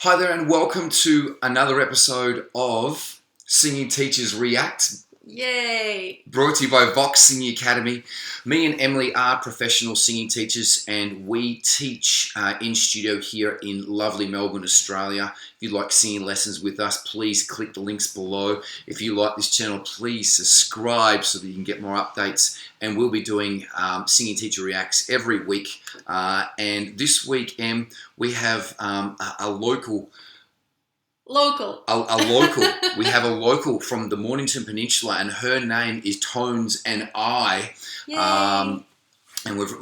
Hi there and welcome to another episode of Singing Teachers React. Yay! Brought to you by Vox Singing Academy. Me and Emily are professional singing teachers and we teach in studio here in lovely Melbourne, Australia. If you'd like singing lessons with us, please click the links below. If you like this channel, please subscribe so that you can get more updates. And we'll be doing Singing Teacher Reacts every week. And this week, Em, we have a local. We have a local from the Mornington Peninsula, and her name is Tones and I. And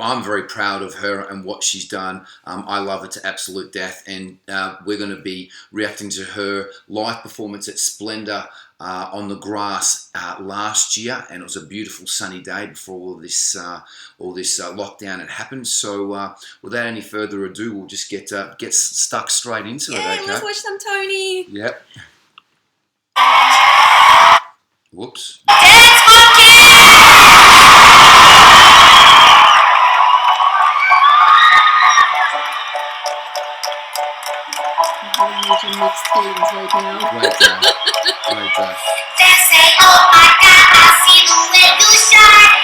I'm very proud of her and what she's done. I love her to absolute death, and we're going to be reacting to her live performance at Splendour on the Grass last year, and it was a beautiful sunny day before all this lockdown had happened. So without any further ado, we'll just get stuck straight into it. Okay? Let's watch some Tony. Yep. Whoops. Mixed feelings right now. Right there. They say, oh my God, I see the way you shine.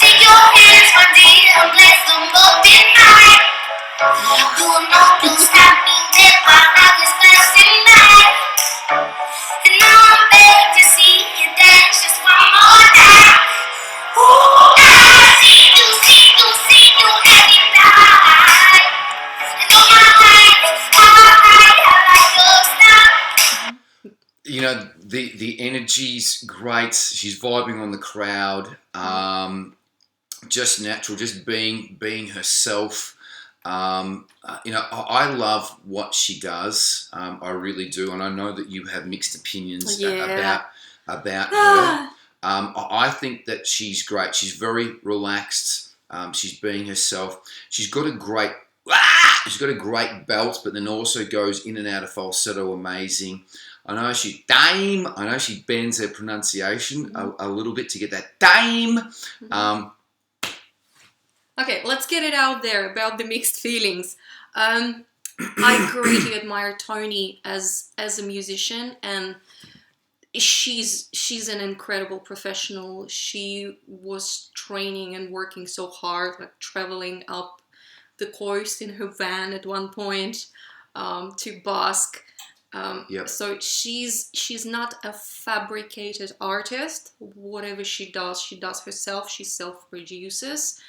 Take your hands, my dear, and bless them both in mine. You know you stop me there while I was passing by. And now I'm back to see you dance just one more time. Ooh, I see you every time. And oh my life, I like your style. You know, the energy's great. She's vibing on the crowd. Just natural, just being herself. You know, I love what she does. I really do, and I know that you have mixed opinions about her. I think that she's great. She's very relaxed. She's being herself. She's got a great belt, but then also goes in and out of falsetto amazing. I know she bends her pronunciation a little bit to get that dame. Okay, let's get it out there about the mixed feelings. I greatly admire Tony as a musician, and she's an incredible professional. She was training and working so hard, like traveling up the coast in her van at one point to Basque. So she's not a fabricated artist. Whatever she does herself. She self-produces.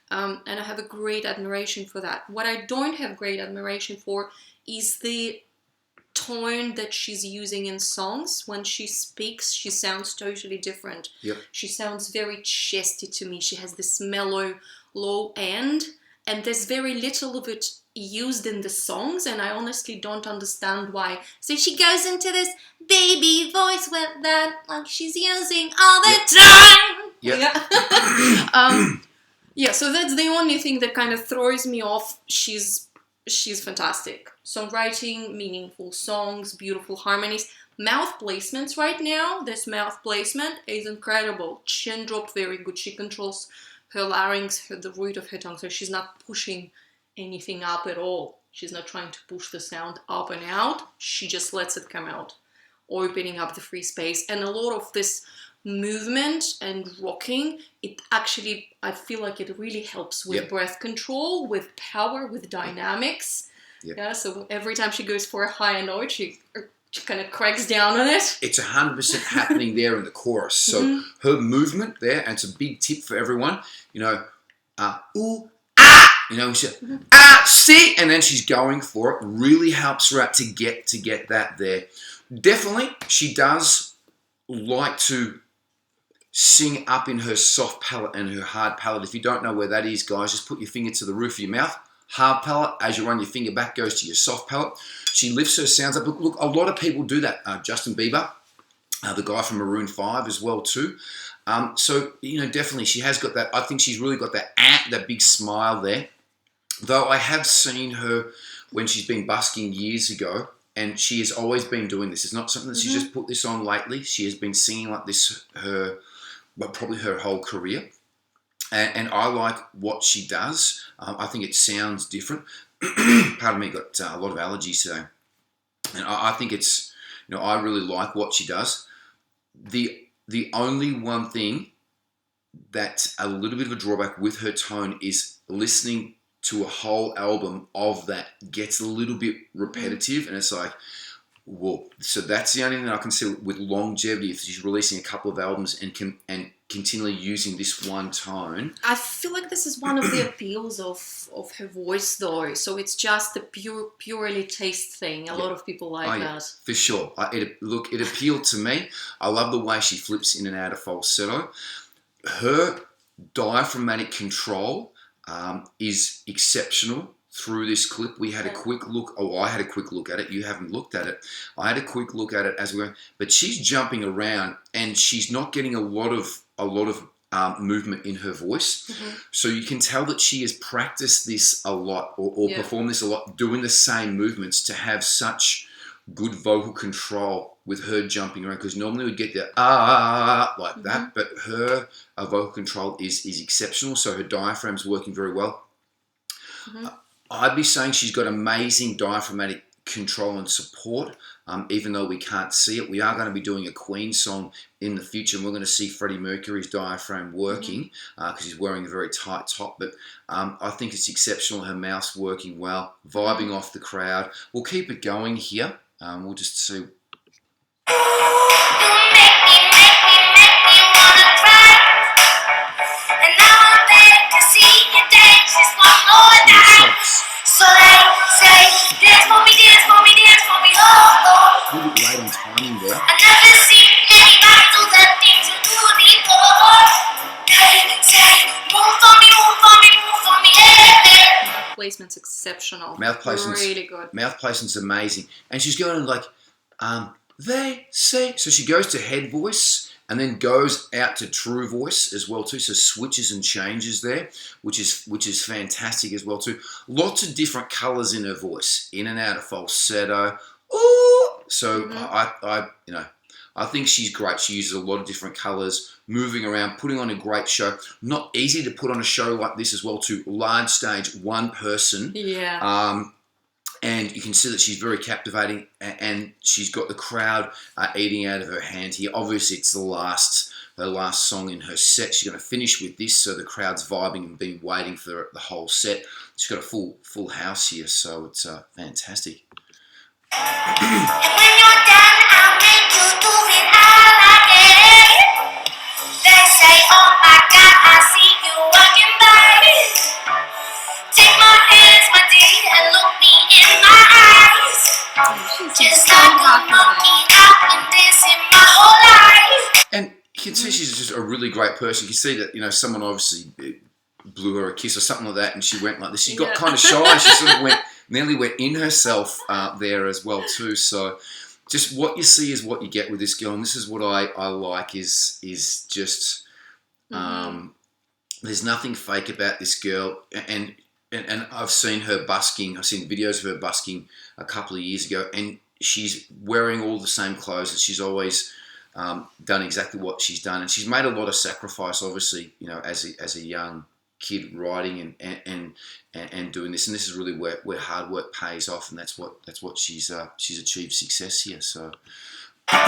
And I have a great admiration for that. What I don't have great admiration for is the tone that she's using in songs. When she speaks, she sounds totally different. She sounds very chesty to me. She has this mellow, low end, and there's very little of it used in the songs, and I honestly don't understand why. So she goes into this baby voice with that, like she's using all the time. Yeah, so that's the only thing that kind of throws me off. She's fantastic. Songwriting, meaningful songs, beautiful harmonies. Mouth placements right now, this mouth placement is incredible. Chin drop, very good. She controls her larynx, the root of her tongue, so she's not pushing anything up at all. She's not trying to push the sound up and out. She just lets it come out, opening up the free space. And a lot of this movement and rocking, it actually, I feel like it really helps with breath control, with power, with dynamics. So every time she goes for a higher note, she kind of cracks down on it. It's 100% happening there in the chorus. So her movement there, and it's a big tip for everyone, you know, ooh, ah, you know, she, see, and then she's going for it, really helps her out to get that there. Definitely, she does like to sing up in her soft palate and her hard palate. If you don't know where that is, guys, just put your finger to the roof of your mouth. Hard palate, as you run your finger back, goes to your soft palate. She lifts her sounds up. Look, a lot of people do that. Justin Bieber, the guy from Maroon 5 as well too. So, you know, definitely she has got that. I think she's really got that big smile there. Though I have seen her when she's been busking years ago, and she has always been doing this. It's not something that she's just put this on lately. She has been singing like this probably her whole career. And I like what she does. I think it sounds different. pardon me, got a lot of allergies today, and I think it's, I really like what she does. The only one thing that's a little bit of a drawback with her tone is listening to a whole album of that gets a little bit repetitive, and it's like, well, so that's the only thing I can see with longevity. If she's releasing a couple of albums and continually using this one tone, I feel like this is one of the appeals of her voice, though. So it's just a purely taste thing. A lot of people like that. For sure. It appealed to me. I love the way she flips in and out of falsetto. Her diaphragmatic control is exceptional. Through this clip, we had a quick look. Oh, I had a quick look at it. You haven't looked at it. I had a quick look at it as we went. But she's jumping around, and she's not getting a lot of movement in her voice. Mm-hmm. So you can tell that she has practiced this a lot, or performed this a lot, doing the same movements to have such good vocal control with her jumping around. Because normally we'd get the like that, but her vocal control is exceptional. So her diaphragm's working very well. Mm-hmm. I'd be saying she's got amazing diaphragmatic control and support, even though we can't see it. We are going to be doing a Queen song in the future, and we're going to see Freddie Mercury's diaphragm working because he's wearing a very tight top. But I think it's exceptional. Her mouth's working well, vibing off the crowd. We'll keep it going here. We'll just see. So they say, dance for me, dance for me, dance for me, oh. A little bit late on timing there. I never seen anybody do the things you do before. They say, move for me, move for me, move for me, yeah. Mouth placement's exceptional. Mouth placement's really good. Mouth placement's amazing, and she's going like, they say. So she goes to head voice, and then goes out to true voice as well too. So switches and changes there, which is fantastic as well too. Lots of different colours in her voice, in and out of falsetto. Ooh! So I think she's great. She uses a lot of different colours, moving around, putting on a great show. Not easy to put on a show like this as well too. Large stage, one person. Yeah. And you can see that she's very captivating, and she's got the crowd eating out of her hand here. Obviously, it's her last song in her set. She's going to finish with this, so the crowd's vibing and been waiting for the whole set. She's got a full house here, so it's fantastic. And when you're done, I'll make you do it all again. They say, oh my God, I see you walking by. Take my hands, my dear, and look me in my eyes. Just like a monkey, I've been dancing my whole life. And you can see she's just a really great person. You can see that, someone obviously blew her a kiss or something like that, and she went like this. She got kind of shy. She sort of nearly went in herself there as well too. So just what you see is what you get with this girl, and this is what I like is just there's nothing fake about this girl, and I've seen her busking. I've seen videos of her busking a couple of years ago, and she's wearing all the same clothes, and she's always done exactly what she's done, and she's made a lot of sacrifice, obviously, as a young kid, writing and doing this, and this is really where hard work pays off, and that's what she's achieved success here. So. But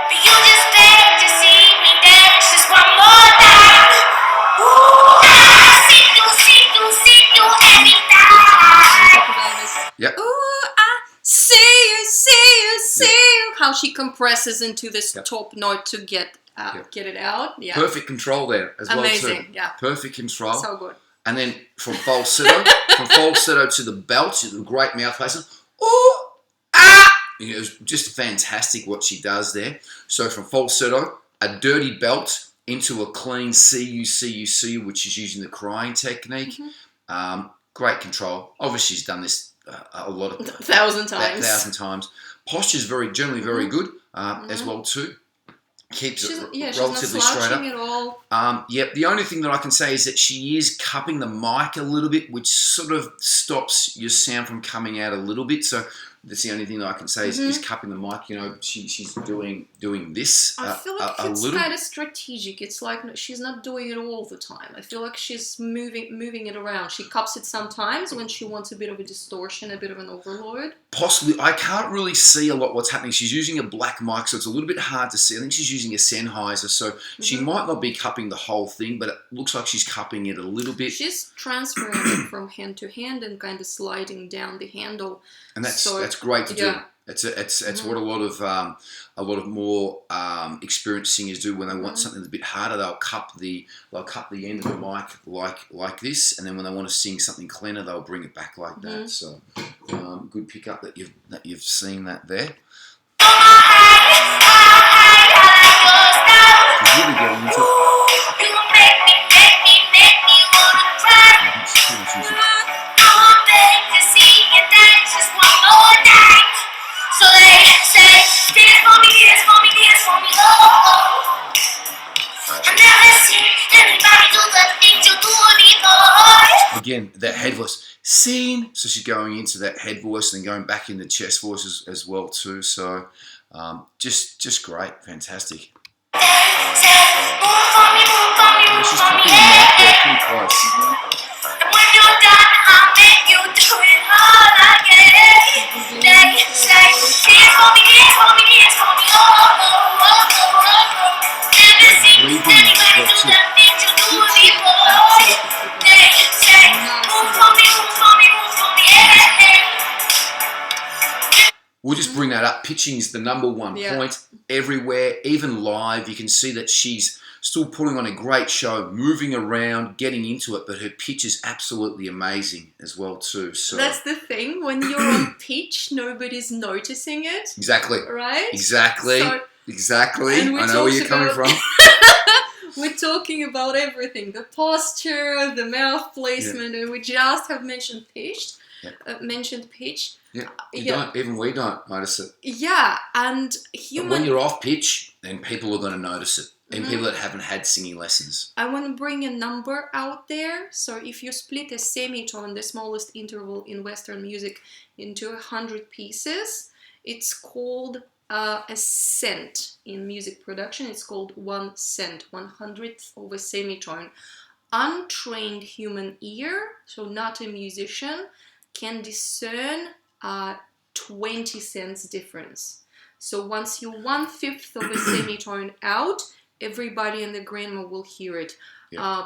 you just beg to see me dance just one more time. Ooh, I see you every time. Yep. Ooh, I see you. How she compresses into this top note to get it out. Yeah. Perfect control there as well too. Amazing. Yeah. Perfect control. So good. And then from falsetto to the belt, great mouth placement. Ooh, ah! It's just fantastic what she does there. So from falsetto, a dirty belt into a clean see you, which is using the crying technique. Mm-hmm. Great control. Obviously, she's done this a lot of 1,000 times. 1,000 times. Posture's generally very good as well too. Keeps it relatively straight up. At all. Yep. The only thing that I can say is that she is cupping the mic a little bit, which sort of stops your sound from coming out a little bit. So That's the only thing that I can say is cupping the mic. You know, she's doing this I feel like a it's little. kind of strategic. It's like she's not doing it all the time. I feel like she's moving it around. She cups it sometimes when she wants a bit of a distortion, a bit of an overload. Possibly, I can't really see a lot what's happening. She's using a black mic, so it's a little bit hard to see. I think she's using a Sennheiser, so she might not be cupping the whole thing, but it looks like she's cupping it a little bit. She's transferring it from hand to hand and kind of sliding down the handle. And that's great to do. It's what a lot of more experienced singers do when they want something that's a bit harder. They'll cup the end of the mic like this, and then when they want to sing something cleaner, they'll bring it back like that. So good pickup that you've seen that there. She's really getting into it. So they say, dance for me, dance for me, dance for me, oh. I've never seen anybody do the things you do before. Again, that head voice, Saaen. So she's going into that head voice and then going back into chest voices as well too. So just great, fantastic. They say, move for me, She's move for me, tapping the mic there pretty close. and when you're done, I'll make you do it all again. They say, dance for me, dance for me, dance for me, oh, oh, oh, oh, oh. Never seen anybody do the things you do before. They say, move for me, move for me, move for me, yeah. We'll just bring that up. Pitching is the number one point everywhere, even live. You can see that she's still putting on a great show, moving around, getting into it, but her pitch is absolutely amazing as well too. So that's the thing. When you're on pitch, nobody's noticing it. Exactly. Right? Exactly. So, exactly. and we I know where you're talked coming about- from. We're talking about everything. The posture, the mouth placement, and we just have mentioned pitch. Yeah, we don't notice it. Yeah, and But when you're off pitch, then people are going to notice it. And people that haven't had singing lessons. I want to bring a number out there. So if you split a semitone, the smallest interval in Western music, into 100 pieces, it's called a cent in music production. It's called 1 cent, 1/100th of a semitone. Untrained human ear, so not a musician, can discern 20 cents difference. So once you're 1/5 of a semitone out, everybody in the grandma will hear it.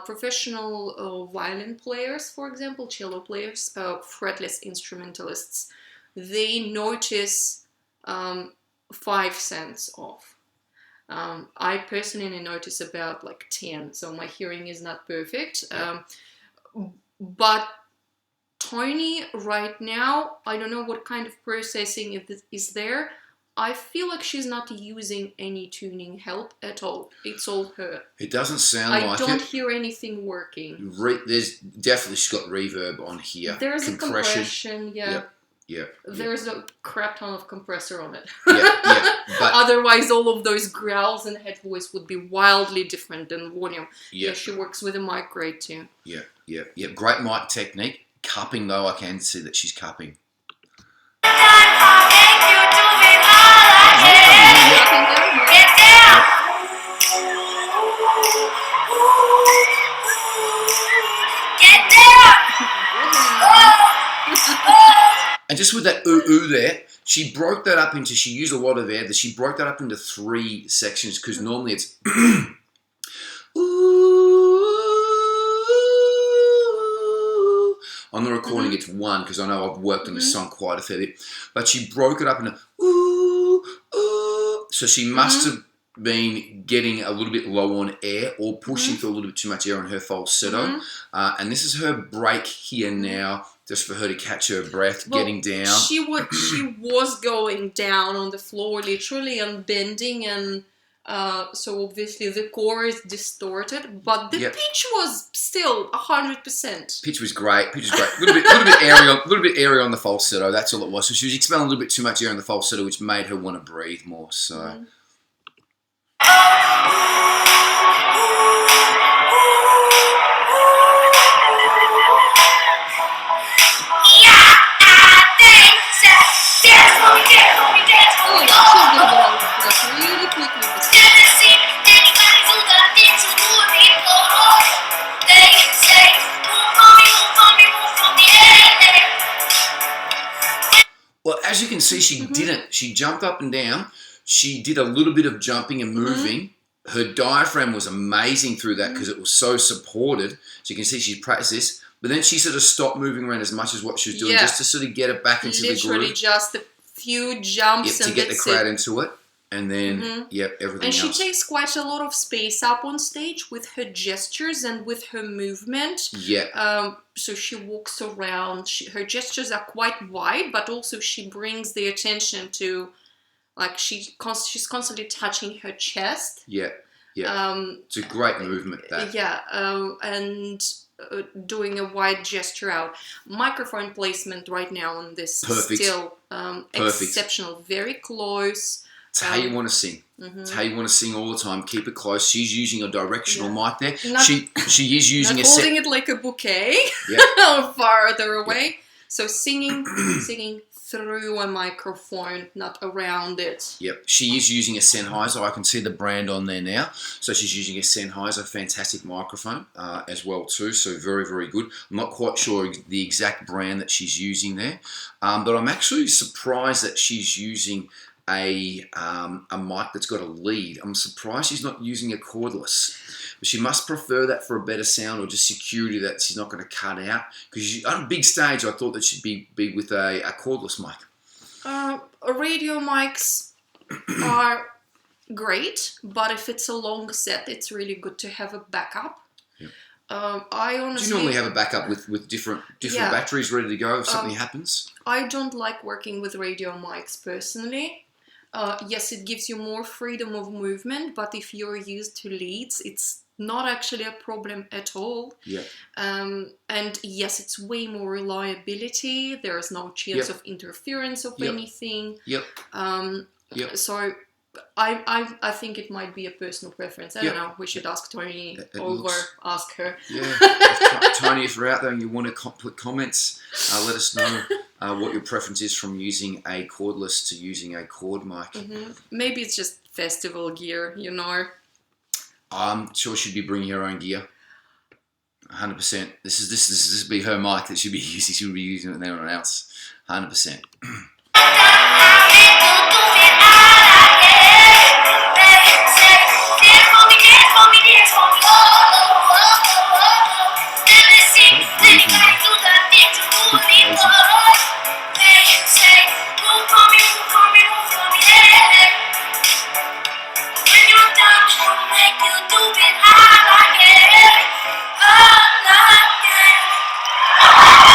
Professional violin players, for example, cello players, fretless instrumentalists, they notice 5 cents off. I personally notice about like 10, so my hearing is not perfect. But Tony right now, I don't know what kind of processing is there. I feel like she's not using any tuning help at all. It's all her. It doesn't sound like it. I don't hear anything working. There's definitely, she's got reverb on here. There's a compression, yeah. Yep. There's a crap ton of compressor on it. But otherwise, all of those growls and head voice would be wildly different than volume. Yeah, she works with a mic grade too. Yeah. Great mic technique. Cupping though, I can see that she's cupping. And just with that ooh there, she broke that up into, she used a lot of air, she broke that up into 3 sections because normally it's ooh. On the recording it's 1 because I know I've worked on this song quite a fair bit. But she broke it up into ooh. So she must have been getting a little bit low on air or pushing for a little bit too much air on her falsetto. And this is her break here now, just for her to catch her breath, getting down. She was going down on the floor, literally, and bending, and so obviously the core is distorted, but the pitch was still 100%. Pitch was great. A little bit airy on the falsetto. That's all it was. So she was expelling a little bit too much air on the falsetto, which made her want to breathe more. So. Well, as you can see, she didn't. She jumped up and down. She did a little bit of jumping and moving. Her diaphragm was amazing through that because it was so supported. So you can see she's practiced this. But then she sort of stopped moving around as much as what she was doing just to sort of get it back into the groove. Literally just a few jumps. Yep, to get the crowd into it. And then, everything else. And she takes quite a lot of space up on stage with her gestures and with her movement. Yeah. So she walks around. Her gestures are quite wide, but also she brings the attention to, like, she's constantly touching her chest. Yeah. It's a great movement, that. Yeah. And doing a wide gesture out. Microphone placement right now on this Perfect. Still exceptional. Very close. It's how you want to sing. It's how you want to sing all the time. Keep it close. She's using a directional mic there. She is using not holding it like a bouquet. Farther away. So singing through a microphone, not around it. Yep. She is using a Sennheiser. I can see the brand on there now. So she's using a Sennheiser, fantastic microphone as well too. So very, very good. I'm not quite sure the exact brand that she's using there, but I'm actually surprised that she's using a mic that's got a lead. I'm surprised she's not using a cordless. But she must prefer that for a better sound, or just security that she's not going to cut out. Because on a big stage, I thought that she'd be with a cordless mic. Radio mics are great, but if it's a long set, it's really good to have a backup. Yep. I honestly... Do you normally have a backup with different batteries ready to go if something happens? I don't like working with radio mics personally. Yes, it gives you more freedom of movement, but if you're used to leads, it's not actually a problem at all. Yeah. And yes, it's way more reliability. There is no chance of interference of anything. Yep. So I think it might be a personal preference. I don't know. We should ask Tony ask her. Yeah. Tony, if you're out there and you want to put comments, let us know what your preference is from using a cordless to using a cord mic. Maybe it's just festival gear, you know. I'm sure she'd be bringing her own gear. 100%. This would be her mic that she'd be using. She would be using it with anyone else. 100%.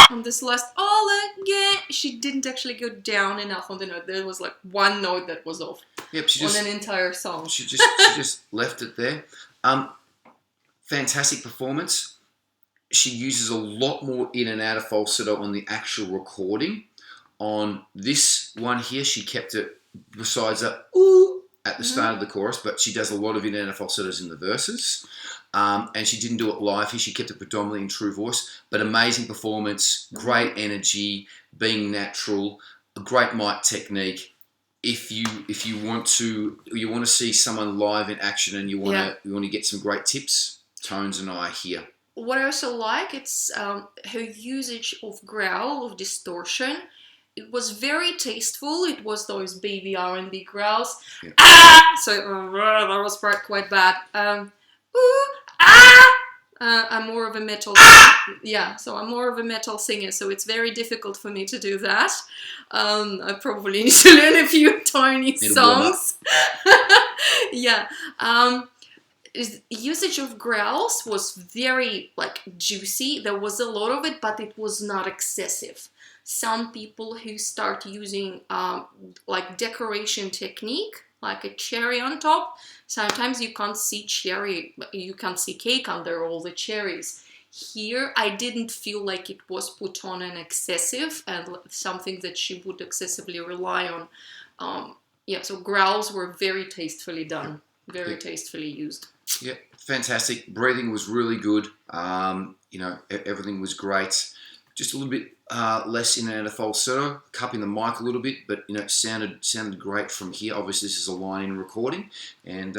On this last all again, she didn't actually go down enough on the note. There was like one note that was off. Yep, on an entire song. She just left it there. Fantastic performance. She uses a lot more in and out of falsetto on the actual recording. On this one here, she kept it besides that ooh at the start of the chorus, but she does a lot of in and out of falsettos in the verses. And she didn't do it live here. She kept it predominantly in true voice, but amazing performance, great energy, being natural, a great mic technique. If you want to see someone live in action and you want to get some great tips, Tones and I are here. What I also like, it's her usage of growl, of distortion. It was very tasteful. It was those baby R&B growls. Yeah. So that was quite bad. I'm more of a metal. So I'm more of a metal singer. So it's very difficult for me to do that. I probably need to learn a few Tony songs. Usage of growls was very juicy. There was a lot of it, but it was not excessive. Some people who start using decoration technique, like a cherry on top, sometimes you can't see cake under all the cherries. Here, I didn't feel like it was put on an excessive and something that she would excessively rely on. So growls were very tastefully done, very tastefully used. Yeah, fantastic. Breathing was really good. Everything was great. Just a little bit less in and out of falsetto, cupping the mic a little bit, but it sounded great from here. Obviously, this is a line-in recording, and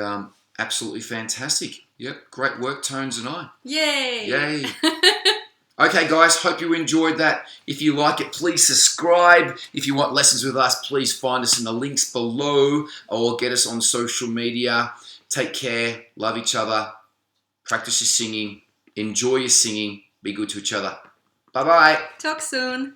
absolutely fantastic. Yep, great work, Tones and I. Yay! Yay! Okay, guys, hope you enjoyed that. If you like it, please subscribe. If you want lessons with us, please find us in the links below or get us on social media. Take care. Love each other. Practice your singing. Enjoy your singing. Be good to each other. Bye-bye. Talk soon.